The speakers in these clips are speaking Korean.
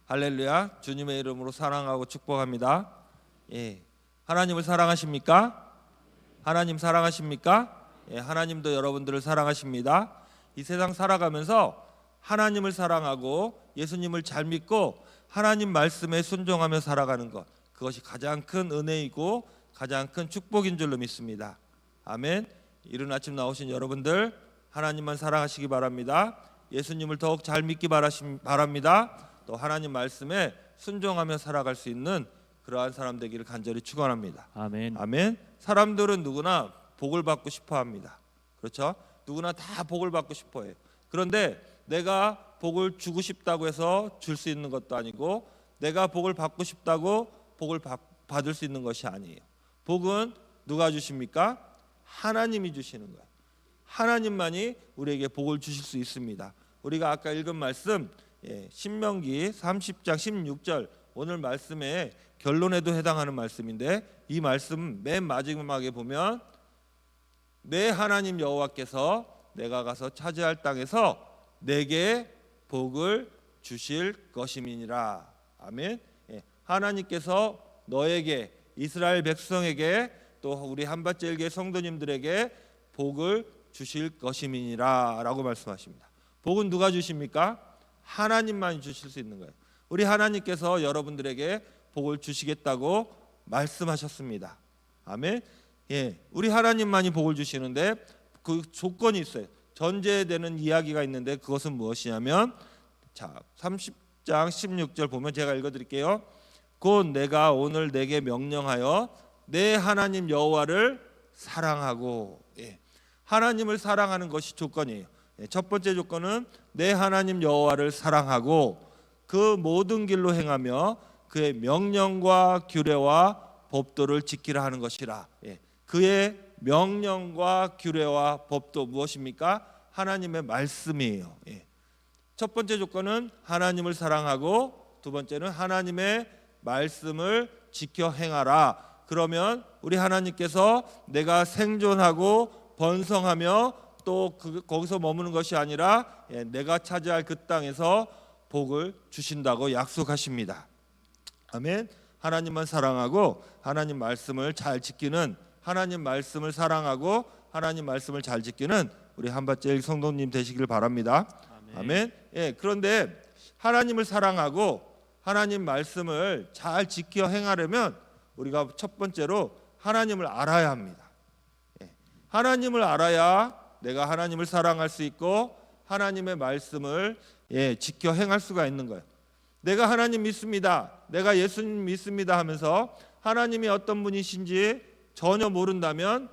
할렐루야. 주님의 이름으로 사랑하고 축복합니다. 예. 하나님을 사랑하십니까? 하나님 사랑하십니까? 예, 하나님도 여러분들을 사랑하십니다. 이 세상 살아가면서 하나님을 사랑하고 예수님을 잘 믿고 하나님 말씀에 순종하며 살아가는 것, 그것이 가장 큰 은혜이고 가장 큰 축복인 줄로 믿습니다. 아멘. 이른 아침 나오신 여러분들, 하나님만 사랑하시기 바랍니다. 예수님을 더욱 잘 믿기 바랍니다. 또 하나님 말씀에 순종하며 살아갈 수 있는 그러한 사람 되기를 간절히 축원합니다. 아멘. 아멘. 사람들은 누구나 복을 받고 싶어 합니다. 그렇죠? 누구나 다 복을 받고 싶어 해요. 그런데 내가 복을 주고 싶다고 해서 줄 수 있는 것도 아니고, 내가 복을 받고 싶다고 복을 받을 수 있는 것이 아니에요. 복은 누가 주십니까? 하나님이 주시는 거예요. 하나님만이 우리에게 복을 주실 수 있습니다. 우리가 아까 읽은 말씀, 신명기 30장 16절, 오늘 말씀의 결론에도 해당하는 말씀인데, 이 말씀 맨 마지막에 보면 내 하나님 여호와께서 내가 가서 차지할 땅에서 내게 복을 주실 것임이니라. 아멘. 하나님께서 너에게, 이스라엘 백성에게, 또 우리 한밭제일교회 성도님들에게 복을 주실 것임이니라 라고 말씀하십니다. 복은 누가 주십니까? 하나님만 주실 수 있는 거예요. 우리 하나님께서 여러분들에게 복을 주시겠다고 말씀하셨습니다. 아멘. 우리 하나님만이 복을 주시는데 그 조건이 있어요. 전제되는 이야기가 있는데, 그것은 무엇이냐면, 자, 30장 16절 보면 제가 읽어드릴게요. 곧 내가 오늘 내게 명령하여 내 하나님 여호와를 사랑하고, 하나님을 사랑하는 것이 조건이에요. 첫 번째 조건은 내 하나님 여호와를 사랑하고 그 모든 길로 행하며 그의 명령과 규례와 법도를 지키라 하는 것이라. 그의 명령과 규례와 법도 무엇입니까? 하나님의 말씀이에요. 첫 번째 조건은 하나님을 사랑하고, 두 번째는 하나님의 말씀을 지켜 행하라. 그러면 우리 하나님께서 내가 생존하고 번성하며 또 거기서 머무는 것이 아니라 내가 차지할 그 땅에서 복을 주신다고 약속하십니다. 아멘. 하나님만 사랑하고 하나님 말씀을 잘 지키는, 하나님 말씀을 사랑하고 하나님 말씀을 잘 지키는 우리 한밭제일 성도님 되시길 바랍니다. 아멘. 그런데 하나님을 사랑하고 하나님 말씀을 잘 지켜 행하려면 우리가 첫 번째로 하나님을 알아야 합니다. 하나님을 알아야 내가 하나님을 사랑할 수 있고 하나님의 말씀을 지켜 행할 수가 있는 거예요. 내가 하나님 믿습니다, 내가 예수님 믿습니다 하면서 하나님이 어떤 분이신지 전혀 모른다면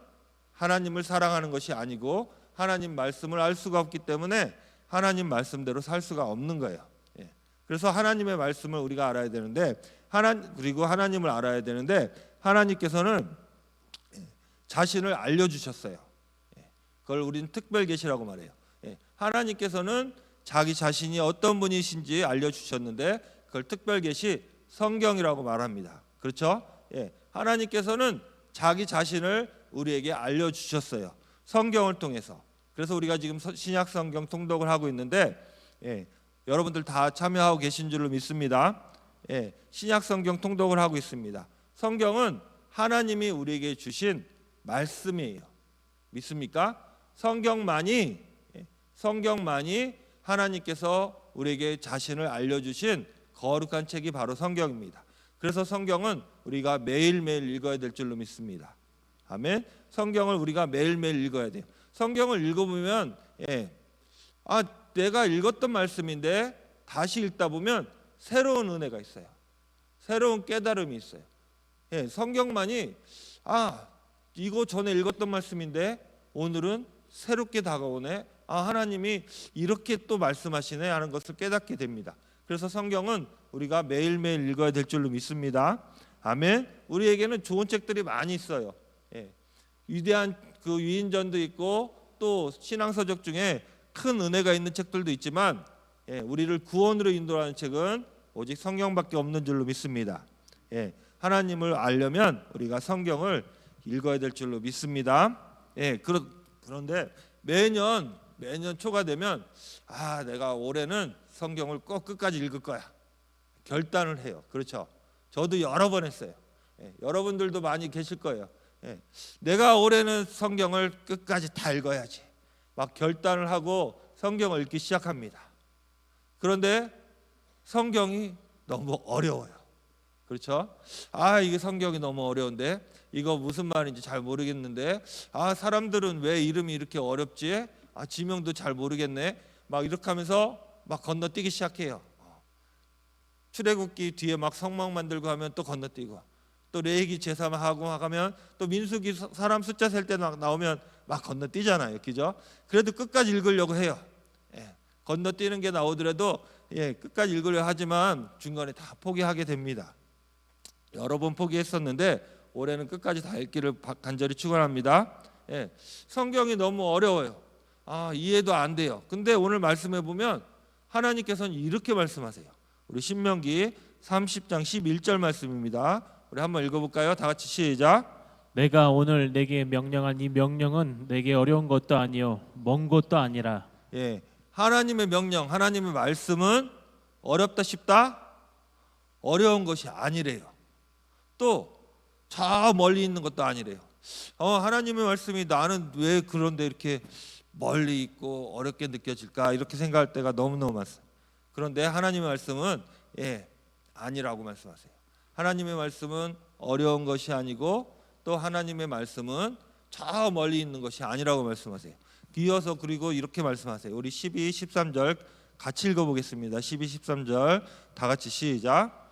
하나님을 사랑하는 것이 아니고 하나님 말씀을 알 수가 없기 때문에 하나님 말씀대로 살 수가 없는 거예요. 그래서 하나님의 말씀을 우리가 알아야 되는데, 그리고 하나님을 알아야 되는데, 하나님께서는 자신을 알려주셨어요. 그걸 우리는 특별 계시라고 말해요. 하나님께서는 자기 자신이 어떤 분이신지 알려주셨는데 그걸 특별 계시, 성경이라고 말합니다. 그렇죠? 하나님께서는 자기 자신을 우리에게 알려주셨어요. 성경을 통해서. 그래서 우리가 지금 신약 성경 통독을 하고 있는데, 여러분들 다 참여하고 계신 줄로 믿습니다. 신약 성경 통독을 하고 있습니다. 성경은 하나님이 우리에게 주신 말씀이에요. 믿습니까? 성경만이 하나님께서 우리에게 자신을 알려주신 거룩한 책이 바로 성경입니다. 그래서 성경은 우리가 매일매일 읽어야 될 줄로 믿습니다. 아멘. 성경을 우리가 매일매일 읽어야 돼요. 성경을 읽어보면 내가 읽었던 말씀인데 다시 읽다 보면 새로운 은혜가 있어요. 새로운 깨달음이 있어요. 성경만이 이거 전에 읽었던 말씀인데 오늘은 새롭게 다가오네, 하나님이 이렇게 또 말씀하시네 하는 것을 깨닫게 됩니다. 그래서 성경은 우리가 매일매일 읽어야 될 줄로 믿습니다. 아멘. 우리에게는 좋은 책들이 많이 있어요. 위대한 그 위인전도 있고 또 신앙서적 중에 큰 은혜가 있는 책들도 있지만, 우리를 구원으로 인도하는 책은 오직 성경밖에 없는 줄로 믿습니다. 하나님을 알려면 우리가 성경을 읽어야 될 줄로 믿습니다. 그런데 매년 초가 되면 내가 올해는 성경을 꼭 끝까지 읽을 거야, 결단을 해요. 그렇죠? 저도 여러 번 했어요. 여러분들도 많이 계실 거예요. 내가 올해는 성경을 끝까지 다 읽어야지. 막 결단을 하고 성경을 읽기 시작합니다. 그런데 성경이 너무 어려워요. 그렇죠? 이게 성경이 너무 어려운데 이거 무슨 말인지 잘 모르겠는데 사람들은 왜 이름이 이렇게 어렵지? 지명도 잘 모르겠네. 막 이렇게 하면서 막 건너뛰기 시작해요. 출애굽기 뒤에 막 성막 만들고 하면 또 건너뛰고, 또 레위기 제사하고 하면 또 민수기 사람 숫자 셀 때 나오면 막 건너뛰잖아요. 그죠? 그래도 끝까지 읽으려고 해요. 건너뛰는 게 나오더라도 끝까지 읽으려 하지만 중간에 다 포기하게 됩니다. 여러 번 포기했었는데 올해는 끝까지 다 읽기를 간절히 축원합니다. 성경이 너무 어려워요. 이해도 안 돼요. 근데 오늘 말씀해 보면 하나님께서는 이렇게 말씀하세요. 우리 신명기 30장 11절 말씀입니다. 우리 한번 읽어볼까요? 다 같이 시작. 내가 오늘 내게 명령한 이 명령은 내게 어려운 것도 아니요 먼 것도 아니라. 하나님의 명령, 하나님의 말씀은 어렵다 쉽다? 어려운 것이 아니래요. 또 저 멀리 있는 것도 아니래요. 하나님의 말씀이 나는 왜 그런데 이렇게 멀리 있고 어렵게 느껴질까? 이렇게 생각할 때가 너무너무 많습니다. 그런데 하나님의 말씀은 아니라고 말씀하세요. 하나님의 말씀은 어려운 것이 아니고 또 하나님의 말씀은 저 멀리 있는 것이 아니라고 말씀하세요. 이어서 그리고 이렇게 말씀하세요. 우리 12, 13절 같이 읽어보겠습니다. 12, 13절 다 같이 시작.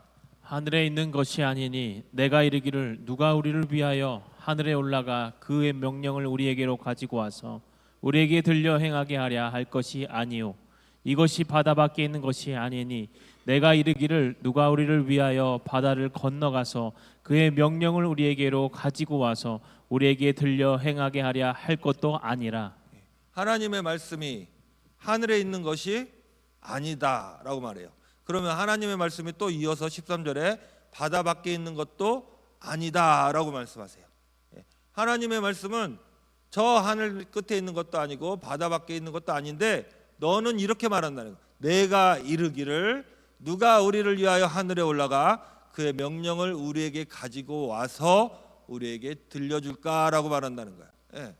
하늘에 있는 것이 아니니 내가 이르기를 누가 우리를 위하여 하늘에 올라가 그의 명령을 우리에게로 가지고 와서 우리에게 들려 행하게 하랴 할 것이 아니요 이것이 바다 밖에 있는 것이 아니니 내가 이르기를 누가 우리를 위하여 바다를 건너가서 그의 명령을 우리에게로 가지고 와서 우리에게 들려 행하게 하랴 할 것도 아니라. 하나님의 말씀이 하늘에 있는 것이 아니다라고 말해요. 그러면 하나님의 말씀이 또 이어서 13절에 바다 밖에 있는 것도 아니다라고 말씀하세요. 하나님의 말씀은 저 하늘 끝에 있는 것도 아니고 바다 밖에 있는 것도 아닌데 너는 이렇게 말한다는 거예요. 내가 이르기를 누가 우리를 위하여 하늘에 올라가 그의 명령을 우리에게 가지고 와서 우리에게 들려줄까라고 말한다는 거예요.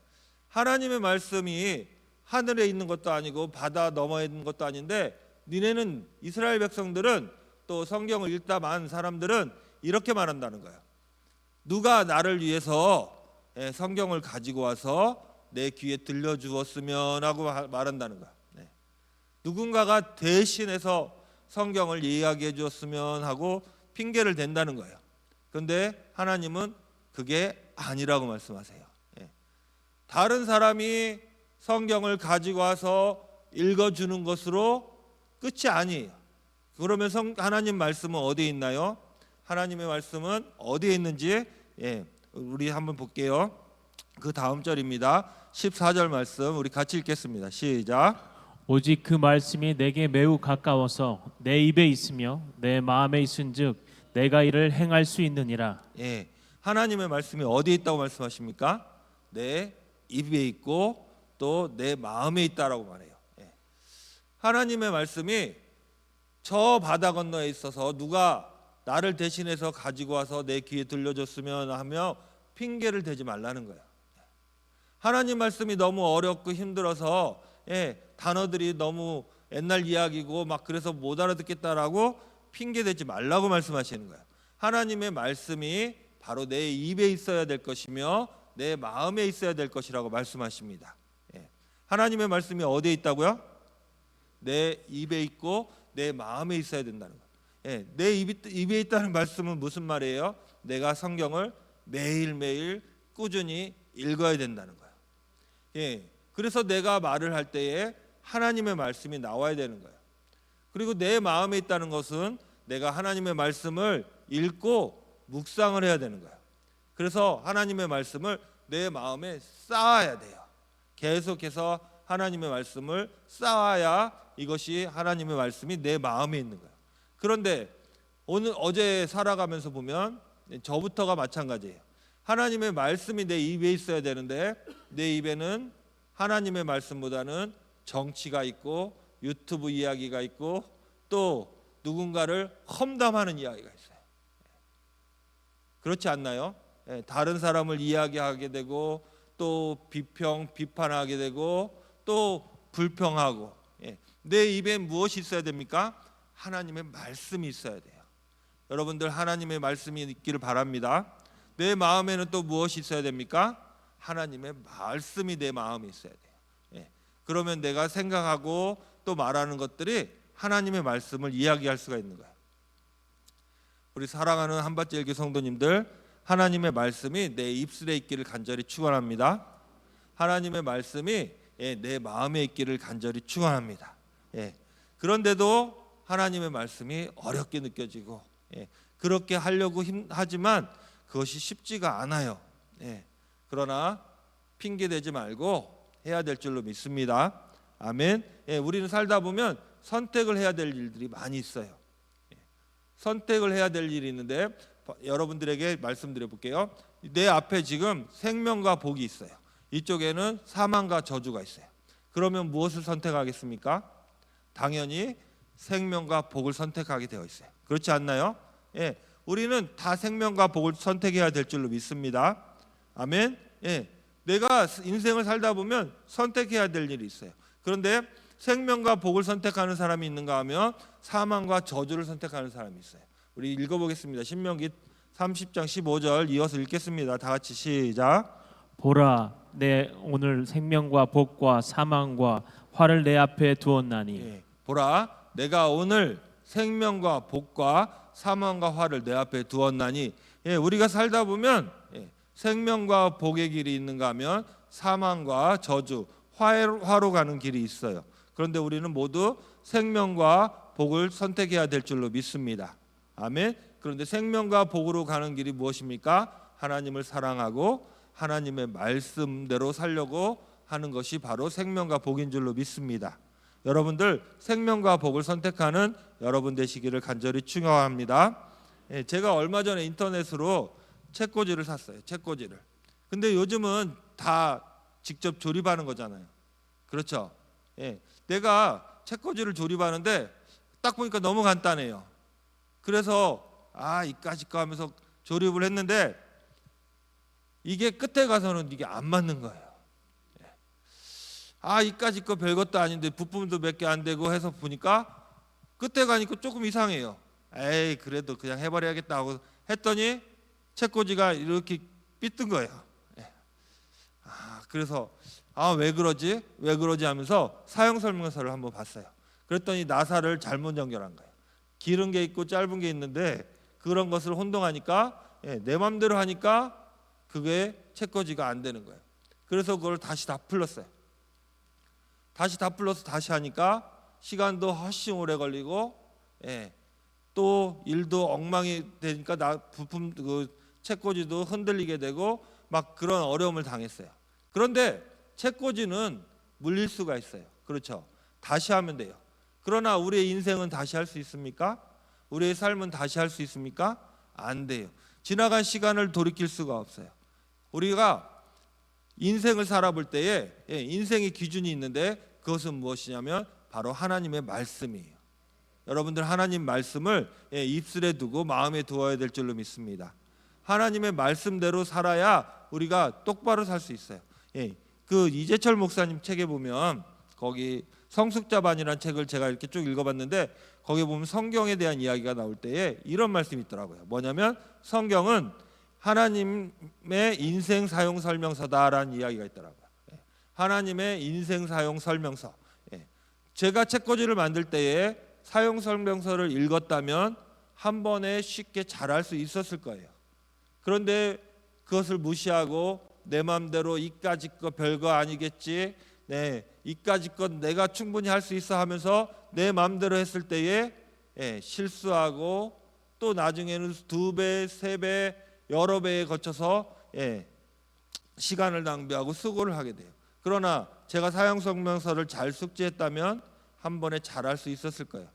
하나님의 말씀이 하늘에 있는 것도 아니고 바다 너머에 있는 것도 아닌데 니네는 이스라엘 백성들은 또 성경을 읽다 만 사람들은 이렇게 말한다는 거예요. 누가 나를 위해서 성경을 가지고 와서 내 귀에 들려주었으면 하고 말한다는 거예요. 누군가가 대신해서 성경을 이야기해 주었으면 하고 핑계를 댄다는 거예요. 그런데 하나님은 그게 아니라고 말씀하세요. 다른 사람이 성경을 가지고 와서 읽어주는 것으로 끝이 아니에요. 그러면 하나님 말씀은 어디에 있나요? 하나님의 말씀은 어디에 있는지 우리 한번 볼게요. 그 다음 절입니다. 14절 말씀 우리 같이 읽겠습니다. 시작. 오직 그 말씀이 내게 매우 가까워서 내 입에 있으며 내 마음에 있은즉 내가 이를 행할 수 있느니라. 하나님의 말씀이 어디에 있다고 말씀하십니까? 내 입에 있고 또 내 마음에 있다라고 말해요. 하나님의 말씀이 저 바다 건너에 있어서 누가 나를 대신해서 가지고 와서 내 귀에 들려줬으면 하며 핑계를 대지 말라는 거예요. 하나님 말씀이 너무 어렵고 힘들어서 단어들이 너무 옛날 이야기고 막 그래서 못 알아듣겠다라고 핑계 대지 말라고 말씀하시는 거예요. 하나님의 말씀이 바로 내 입에 있어야 될 것이며 내 마음에 있어야 될 것이라고 말씀하십니다. 하나님의 말씀이 어디에 있다고요? 내 입에 있고 내 마음에 있어야 된다는 거예요. 내 입에 있다는 말씀은 무슨 말이에요? 내가 성경을 매일매일 꾸준히 읽어야 된다는 거예요. 그래서 내가 말을 할 때에 하나님의 말씀이 나와야 되는 거예요. 그리고 내 마음에 있다는 것은 내가 하나님의 말씀을 읽고 묵상을 해야 되는 거예요. 그래서 하나님의 말씀을 내 마음에 쌓아야 돼요. 계속해서 하나님의 말씀을 쌓아야 이것이 하나님의 말씀이 내 마음에 있는 거예요. 그런데 어제 살아가면서 보면 저부터가 마찬가지예요. 하나님의 말씀이 내 입에 있어야 되는데 내 입에는 하나님의 말씀보다는 정치가 있고 유튜브 이야기가 있고 또 누군가를 험담하는 이야기가 있어요. 그렇지 않나요? 다른 사람을 이야기하게 되고 또 비판하게 되고 또 불평하고. 내 입에 무엇이 있어야 됩니까? 하나님의 말씀이 있어야 돼요. 여러분들 하나님의 말씀이 있기를 바랍니다. 내 마음에는 또 무엇이 있어야 됩니까? 하나님의 말씀이 내 마음에 있어야 돼요. 그러면 내가 생각하고 또 말하는 것들이 하나님의 말씀을 이야기할 수가 있는 거예요. 우리 사랑하는 한밭제일교 성도님들, 하나님의 말씀이 내 입술에 있기를 간절히 축원합니다. 하나님의 말씀이 내 마음에 있기를 간절히 축원합니다. 그런데도 하나님의 말씀이 어렵게 느껴지고 그렇게 하려고 하지만 그것이 쉽지가 않아요. 그러나 핑계대지 말고 해야 될 줄로 믿습니다. 아멘. 우리는 살다 보면 선택을 해야 될 일들이 많이 있어요. 선택을 해야 될 일이 있는데 여러분들에게 말씀드려 볼게요. 내 앞에 지금 생명과 복이 있어요. 이쪽에는 사망과 저주가 있어요. 그러면 무엇을 선택하겠습니까? 당연히 생명과 복을 선택하게 되어 있어요. 그렇지 않나요? 우리는 다 생명과 복을 선택해야 될 줄로 믿습니다. 아멘. 내가 인생을 살다 보면 선택해야 될 일이 있어요. 그런데 생명과 복을 선택하는 사람이 있는가 하면 사망과 저주를 선택하는 사람이 있어요. 우리 읽어보겠습니다. 신명기 30장 15절 이어서 읽겠습니다. 다 같이 시작. 보라, 내 오늘 생명과 복과 사망과 화를 내 앞에 두었나니. 보라, 내가 오늘 생명과 복과 사망과 화를 내 앞에 두었나니. 우리가 살다 보면 생명과 복의 길이 있는가 하면 사망과 저주, 화로 가는 길이 있어요. 그런데 우리는 모두 생명과 복을 선택해야 될 줄로 믿습니다. 아멘. 그런데 생명과 복으로 가는 길이 무엇입니까? 하나님을 사랑하고 하나님의 말씀대로 살려고 하는 것이 바로 생명과 복인 줄로 믿습니다. 여러분들 생명과 복을 선택하는 여러분 되시기를 간절히 축원합니다. 제가 얼마 전에 인터넷으로 책꽂이를 샀어요. 책꽂이를. 근데 요즘은 다 직접 조립하는 거잖아요. 그렇죠? 내가 책꽂이를 조립하는데 딱 보니까 너무 간단해요. 그래서 이까짓 거 하면서 조립을 했는데 이게 끝에 가서는 이게 안 맞는 거예요. 이까짓 거 별것도 아닌데 부품도 몇 개 안 되고 해서 보니까 끝에 가니까 조금 이상해요. 그래도 그냥 해버려야겠다 하고 했더니 책꽂이가 이렇게 삐뜬 거예요. 그래서 왜 그러지 하면서 사용 설명서를 한번 봤어요. 그랬더니 나사를 잘못 연결한 거예요. 길은 게 있고 짧은 게 있는데 그런 것을 혼동하니까 내 맘대로 하니까 그게 책꽂이가 안 되는 거예요. 그래서 그걸 다시 다 풀렀어요. 다시 다 풀러서 다시 하니까 시간도 훨씬 오래 걸리고 또 일도 엉망이 되니까 부품 그 책꽂이도 흔들리게 되고 막 그런 어려움을 당했어요. 그런데 책꽂이는 물릴 수가 있어요. 그렇죠? 다시 하면 돼요. 그러나 우리의 인생은 다시 할 수 있습니까? 우리의 삶은 다시 할 수 있습니까? 안 돼요. 지나간 시간을 돌이킬 수가 없어요. 우리가 인생을 살아볼 때에 인생의 기준이 있는데 그것은 무엇이냐면 바로 하나님의 말씀이에요. 여러분들 하나님 말씀을 입술에 두고 마음에 두어야 될 줄로 믿습니다. 하나님의 말씀대로 살아야 우리가 똑바로 살 수 있어요. 그 이재철 목사님 책에 보면 거기 성숙자반이라는 책을 제가 이렇게 쭉 읽어봤는데 거기 보면 성경에 대한 이야기가 나올 때에 이런 말씀이 있더라고요. 뭐냐면 성경은 하나님의 인생 사용 설명서다라는 이야기가 있더라고요. 하나님의 인생 사용 설명서. 제가 책꽂이를 만들 때에 사용 설명서를 읽었다면 한 번에 쉽게 잘할 수 있었을 거예요. 그런데 그것을 무시하고 내 마음대로 이까짓 거 별거 아니겠지, 이까짓 건 내가 충분히 할 수 있어 하면서 내 마음대로 했을 때에 실수하고 또 나중에는 2배, 3배, 여러 배에 거쳐서 시간을 낭비하고 수고를 하게 돼요. 그러나 제가 사용 설명서를 잘 숙지했다면 한 번에 잘할 수 있었을 거예요.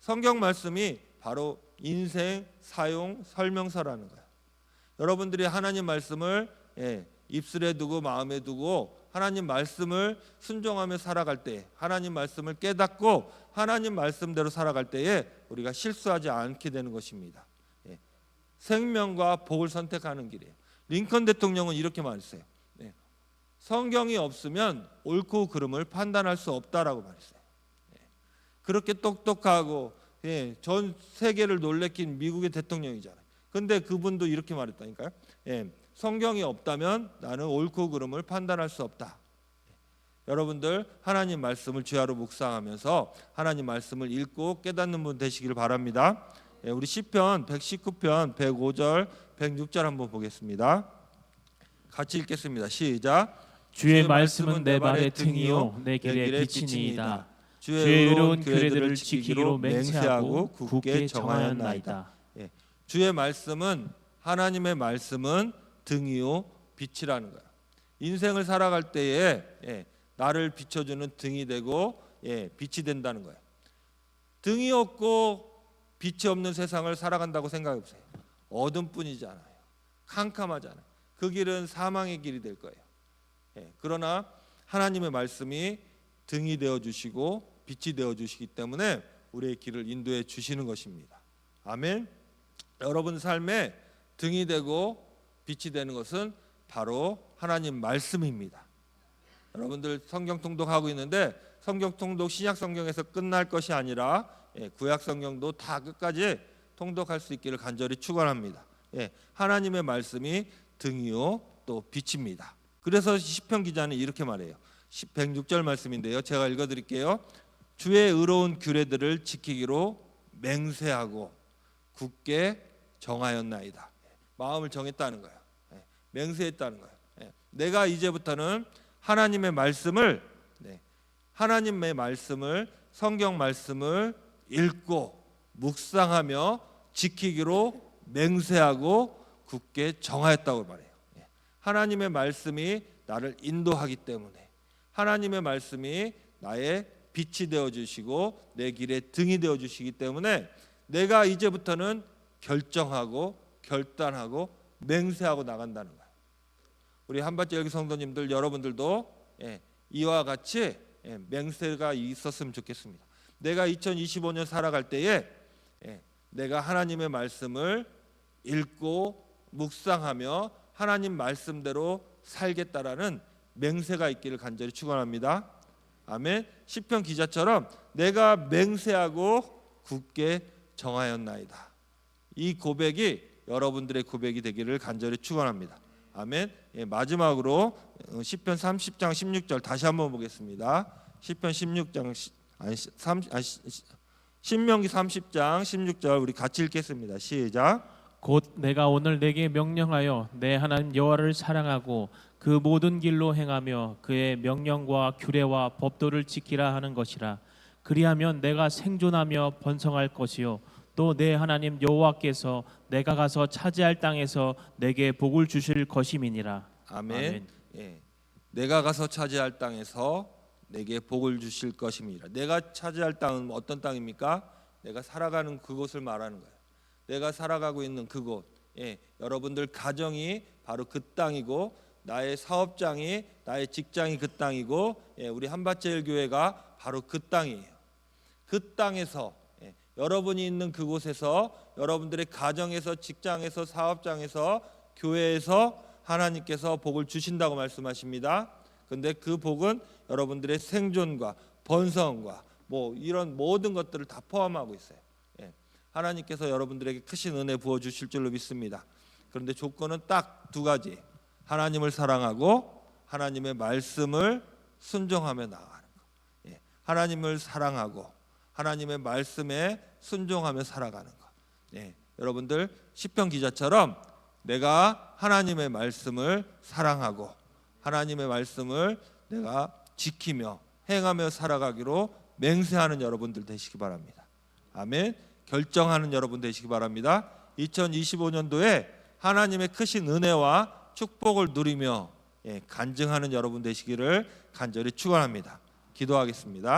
성경 말씀이 바로 인생 사용 설명서라는 거예요. 여러분들이 하나님 말씀을 입술에 두고 마음에 두고 하나님 말씀을 순종하며 살아갈 때에, 하나님 말씀을 깨닫고 하나님 말씀대로 살아갈 때에 우리가 실수하지 않게 되는 것입니다. 예. 생명과 복을 선택하는 길이에요. 링컨 대통령은 이렇게 말했어요. 예. 성경이 없으면 옳고 그름을 판단할 수 없다라고 말했어요. 예. 그렇게 똑똑하고 전 세계를 놀래킨 미국의 대통령이잖아요. 근데 그분도 이렇게 말했다니까요. 성경이 없다면 나는 옳고 그름을 판단할 수 없다. 여러분들 하나님 말씀을 주야로 묵상하면서 하나님 말씀을 읽고 깨닫는 분 되시길 바랍니다. 우리 시편 119편 105절 106절 한번 보겠습니다. 같이 읽겠습니다. 시작. 주의 말씀은 내 발의 등이요 내 길의 빛이니이다. 주의 의로운 규례들을 지키기로 맹세하고 굳게 정하였나이다. 주의 말씀은, 하나님의 말씀은 등이요 빛이라는 거야. 인생을 살아갈 때에 나를 비춰주는 등이 되고 빛이 된다는 거야. 등이 없고 빛이 없는 세상을 살아간다고 생각해 보세요. 어둠뿐이잖아요. 캄캄하잖아요. 그 길은 사망의 길이 될 거예요. 그러나 하나님의 말씀이 등이 되어 주시고 빛이 되어 주시기 때문에 우리의 길을 인도해 주시는 것입니다. 아멘. 여러분 삶에 등이 되고 빛이 되는 것은 바로 하나님 말씀입니다. 여러분들 성경 통독하고 있는데 성경 통독 신약 성경에서 끝날 것이 아니라 구약 성경도 다 끝까지 통독할 수 있기를 간절히 축원합니다. 하나님의 말씀이 등이요 또 빛입니다. 그래서 시편 기자는 이렇게 말해요. 106절 말씀인데요. 제가 읽어드릴게요. 주의 의로운 규례들을 지키기로 맹세하고 굳게 정하였나이다. 마음을 정했다는 거예요. 맹세했다는 거예요. 내가 이제부터는 하나님의 말씀을 성경 말씀을 읽고 묵상하며 지키기로 맹세하고 굳게 정하였다고 말해요. 하나님의 말씀이 나를 인도하기 때문에, 하나님의 말씀이 나의 빛이 되어 주시고 내 길의 등이 되어 주시기 때문에 내가 이제부터는 결정하고 결단하고 맹세하고 나간다는 거예요. 우리 한밭절기 성도님들 여러분들도 이와 같이 맹세가 있었으면 좋겠습니다. 내가 2025년 살아갈 때에 내가 하나님의 말씀을 읽고 묵상하며 하나님 말씀대로 살겠다라는 맹세가 있기를 간절히 축원합니다. 아멘. 시편 기자처럼 내가 맹세하고 굳게 정하였나이다. 이 고백이 여러분들의 고백이 되기를 간절히 축원합니다. 아멘. 마지막으로 시편 30장 16절 다시 한번 보겠습니다. 시편 16장 신명기 30장 16절 우리 같이 읽겠습니다. 시작. 곧 내가 오늘 내게 명령하여 내 하나님 여호와를 사랑하고 그 모든 길로 행하며 그의 명령과 규례와 법도를 지키라 하는 것이라. 그리하면 내가 생존하며 번성할 것이요 또 내 하나님 여호와께서 내가 가서 차지할 땅에서 내게 복을 주실 것임이니라. 아멘. 내가 가서 차지할 땅에서 내게 복을 주실 것임이라. 내가 차지할 땅은 어떤 땅입니까? 내가 살아가는 그곳을 말하는 거예요. 내가 살아가고 있는 그곳, 여러분들 가정이 바로 그 땅이고 나의 사업장이, 나의 직장이 그 땅이고 우리 한밭제일교회가 바로 그 땅이에요. 그 땅에서 여러분이 있는 그곳에서 여러분들의 가정에서, 직장에서, 사업장에서, 교회에서 하나님께서 복을 주신다고 말씀하십니다. 그런데 그 복은 여러분들의 생존과 번성과 이런 모든 것들을 다 포함하고 있어요. 하나님께서 여러분들에게 크신 은혜 부어 주실 줄로 믿습니다. 그런데 조건은 딱 두 가지. 하나님을 사랑하고 하나님의 말씀을 순종하며 나아가는 것. 하나님을 사랑하고 하나님의 말씀에 순종하며 살아가는 것. 여러분들 시편 기자처럼 내가 하나님의 말씀을 사랑하고 하나님의 말씀을 내가 지키며 행하며 살아가기로 맹세하는 여러분들 되시기 바랍니다. 아멘. 결정하는 여러분 되시기 바랍니다. 2025년도에 하나님의 크신 은혜와 축복을 누리며 간증하는 여러분 되시기를 간절히 축원합니다. 기도하겠습니다.